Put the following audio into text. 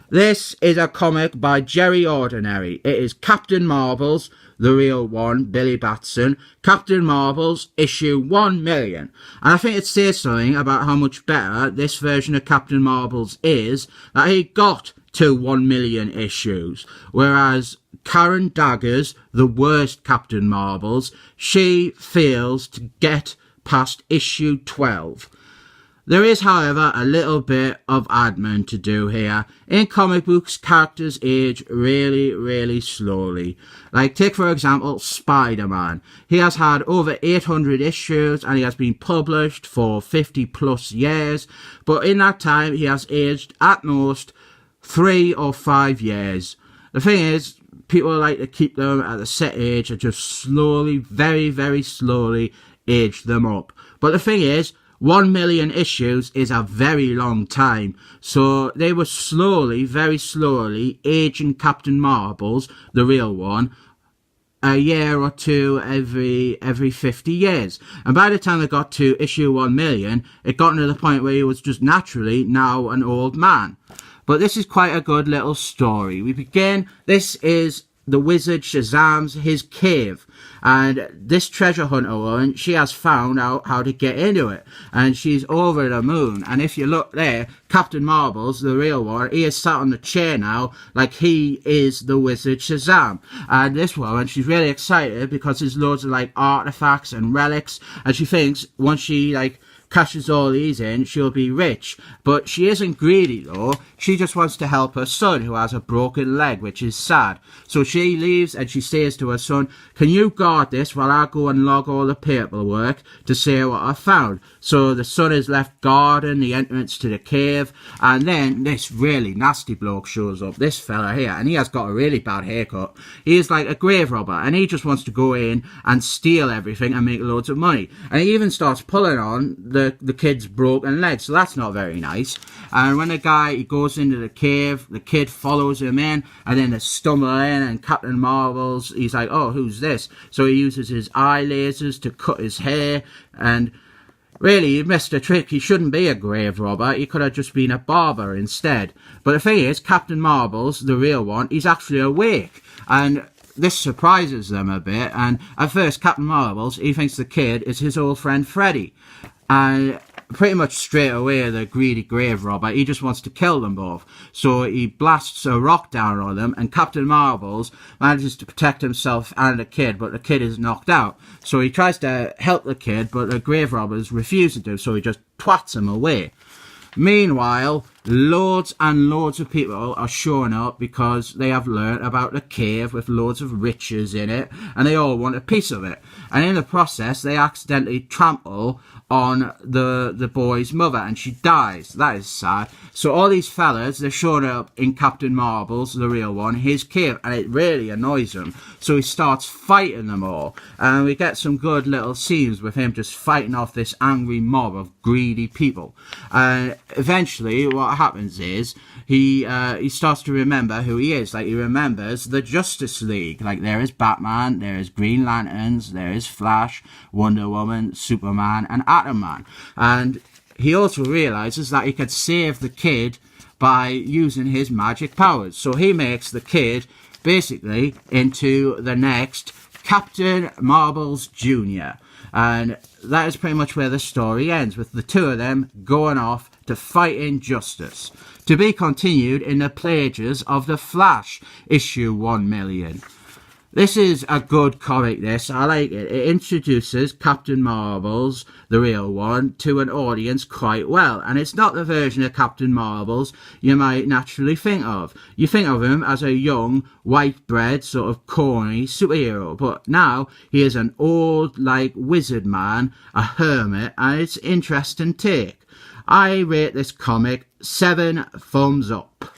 This is a comic by Jerry Ordinary. It is Captain Marvel's, the real one, Billy Batson. Captain Marvel's issue 1 million. And I think it says something about how much better this version of Captain Marvel's is, that he got to 1 million issues. Whereas Karen Dagger's, the worst Captain Marvel's, she fails to get past issue 12. There is, however, a little bit of admin to do here. In comic books, characters age really slowly. Like, take for example, Spider-Man. He has had over 800 issues and he has been published for 50 plus years. But in that time, he has aged at most 3 or 5 years. The thing is, people like to keep them at a set age and just slowly, very slowly age them up. But the thing is, 1 million issues is a very long time, so they were very slowly aging Captain Marvel's, the real one, a year or two every 50 years. And by the time they got to issue 1 million, it got to the point where he was just naturally now an old man. But this is quite a good little story. We begin, this is the wizard Shazam's his cave, and this treasure hunter woman, she has found out how to get into it, and she's over the moon. And if you look there, Captain Marvel's, the real one, he is sat on the chair now like he is the wizard Shazam. And this woman, she's really excited because there's loads of like artifacts and relics, and she thinks once she like cashes all these in, she'll be rich. But she isn't greedy though. She just wants to help her son, who has a broken leg, which is sad. So she leaves and she says to her son, can you guard this while I go and log all the paperwork to say what I found? So the son is left guarding the entrance to the cave, and then this really nasty bloke shows up, this fella here, and he has got a really bad haircut. He is like a grave robber, and he just wants to go in and steal everything and make loads of money. And he even starts pulling on the kid's broken leg, so that's not very nice. And when the guy, he goes into the cave, the kid follows him in, and then they stumble in, and Captain Marvel's, he's like, oh, who's this? So he uses his eye lasers to cut his hair, and really, he missed a trick. He shouldn't be a grave robber. He could have just been a barber instead. But the thing is, Captain Marvel's, the real one, he's actually awake, and this surprises them a bit. And at first, Captain Marvel's, he thinks the kid is his old friend Freddy. And pretty much straight away, the greedy grave robber, he just wants to kill them both. So he blasts a rock down on them, and Captain Marvel's manages to protect himself and the kid, but the kid is knocked out. So he tries to help the kid, but the grave robbers refuse to do, so he just twats him away. Meanwhile, loads and loads of people are showing up because they have learnt about the cave with loads of riches in it, and they all want a piece of it. And in the process, they accidentally trample on the boy's mother, and she dies. That is sad. So all these fellas, they're showing up in Captain Marvel's, the real one, his cave, and it really annoys him. So he starts fighting them all, and we get some good little scenes with him just fighting off this angry mob of greedy people. And eventually what happens is he starts to remember who he is. Like, he remembers the Justice League. Like, there is Batman, there is Green Lanterns, there is Flash, Wonder Woman, Superman, and Atom Man. And he also realizes that he could save the kid by using his magic powers. So he makes the kid basically into the next Captain Marvel's Jr. And that is pretty much where the story ends, with the two of them going off to fight injustice. To be continued in the pages of The Flash, issue 1 million. This is a good comic, this. I like it. It introduces Captain Marvel's, the real one, to an audience quite well. And it's not the version of Captain Marvel's you might naturally think of. You think of him as a young, white-bread, sort of corny superhero. But now he is an old, like, wizard man, a hermit, and it's an interesting take. I rate this comic 7 thumbs up.